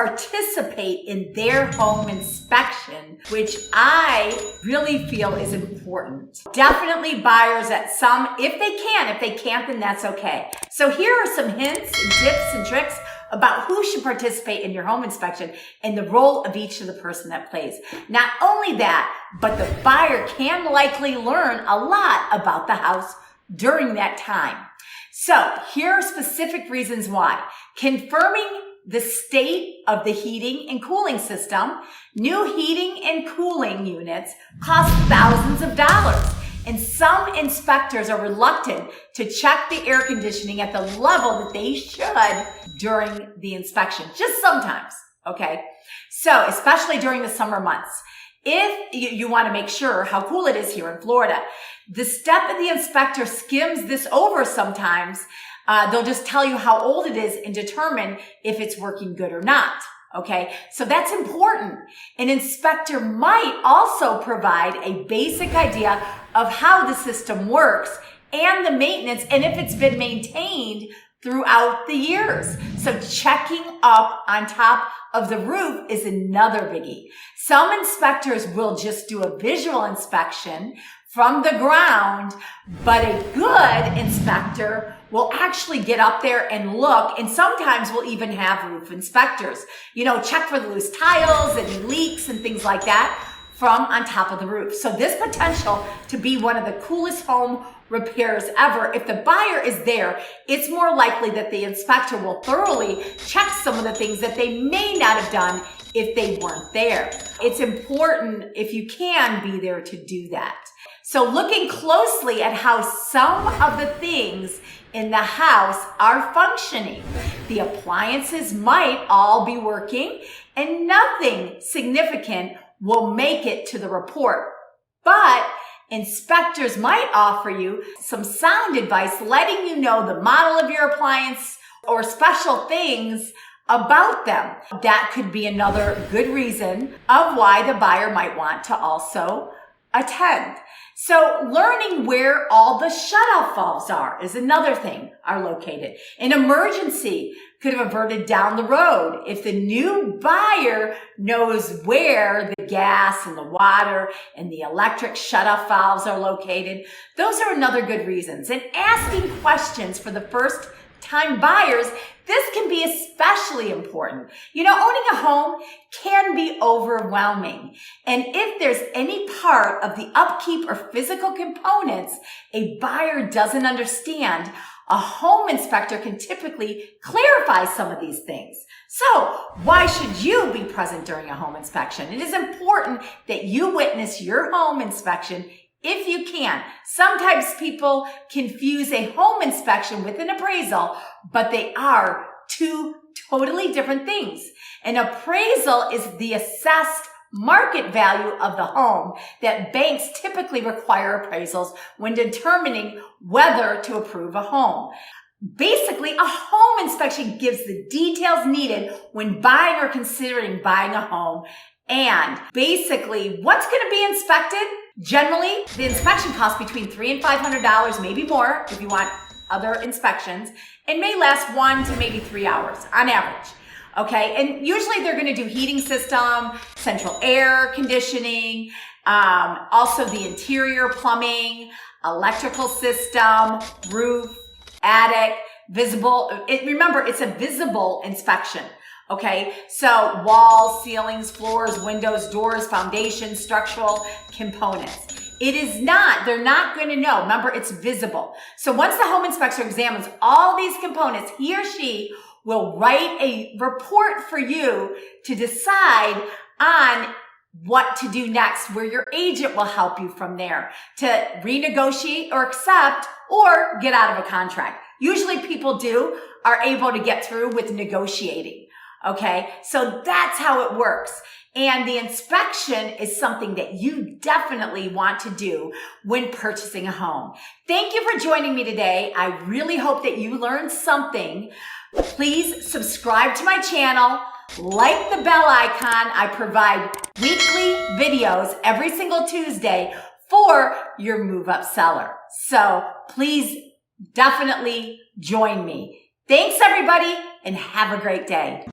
participate in their home inspection, which I really feel is important. Definitely buyers at some, if they can. If they can't, then that's okay. So here are some hints and tips and tricks about who should participate in your home inspection and the role of each of the person that plays. Not only that, but the buyer can likely learn a lot about the house during that time. So here are specific reasons why. Confirming the state of the heating and cooling system. New heating and cooling units cost thousands of dollars, and some inspectors are reluctant to check the air conditioning at the level that they should during the inspection, just sometimes, okay? So, especially during the summer months, if you want to make sure how cool it is here in Florida, the step that the inspector skims this over sometimes. They'll just tell you how old it is and determine if it's working good or not. Okay, so that's important. An inspector might also provide a basic idea of how the system works and the maintenance and if it's been maintained throughout the years. So checking up on top of the roof is another biggie. Some inspectors will just do a visual inspection from the ground, but a good inspector will actually get up there and look, and sometimes we'll even have roof inspectors, check for the loose tiles and leaks and things like that from on top of the roof. So this potential to be one of the coolest home repairs ever. If the buyer is there, it's more likely that the inspector will thoroughly check some of the things that they may not have done if they weren't there. It's important, if you can, be there to do that. So looking closely at how some of the things in the house are functioning. The appliances might all be working and nothing significant will make it to the report. But inspectors might offer you some sound advice, letting you know the model of your appliance or special things about them. That could be another good reason of why the buyer might want to also attend. So learning where all the shutoff valves is another thing, are located. An emergency could have averted down the road if the new buyer knows where the gas and the water and the electric shutoff valves are located. Those are another good reasons. And asking questions for the first time buyers, this can be especially important. Owning a home can be overwhelming. And if there's any part of the upkeep or physical components a buyer doesn't understand, a home inspector can typically clarify some of these things. So why should you be present during a home inspection? It is important that you witness your home inspection if you can. Sometimes people confuse a home inspection with an appraisal, but they are two totally different things. An appraisal is the assessed market value of the home that banks typically require appraisals when determining whether to approve a home. Basically, a home inspection gives the details needed when buying or considering buying a home. And basically, what's going to be inspected? Generally, the inspection costs between $300 and $500, maybe more if you want other inspections, and may last 1 to maybe 3 hours on average. Okay, and usually they're going to do heating system, central air conditioning, also the interior plumbing, electrical system, roof, attic, visible. Remember, it's a visible inspection. Okay, so walls, ceilings, floors, windows, doors, foundations, structural components. It is not, they're not going to know. Remember, it's visible. So once the home inspector examines all these components, he or she will write a report for you to decide on what to do next, where your agent will help you from there to renegotiate or accept or get out of a contract. Usually people are able to get through with negotiating. Okay, so that's how it works. And the inspection is something that you definitely want to do when purchasing a home. Thank you for joining me today. I really hope that you learned something. Please subscribe to my channel, like the bell icon. I provide weekly videos every single Tuesday for your move-up seller. So please definitely join me. Thanks, everybody, and have a great day.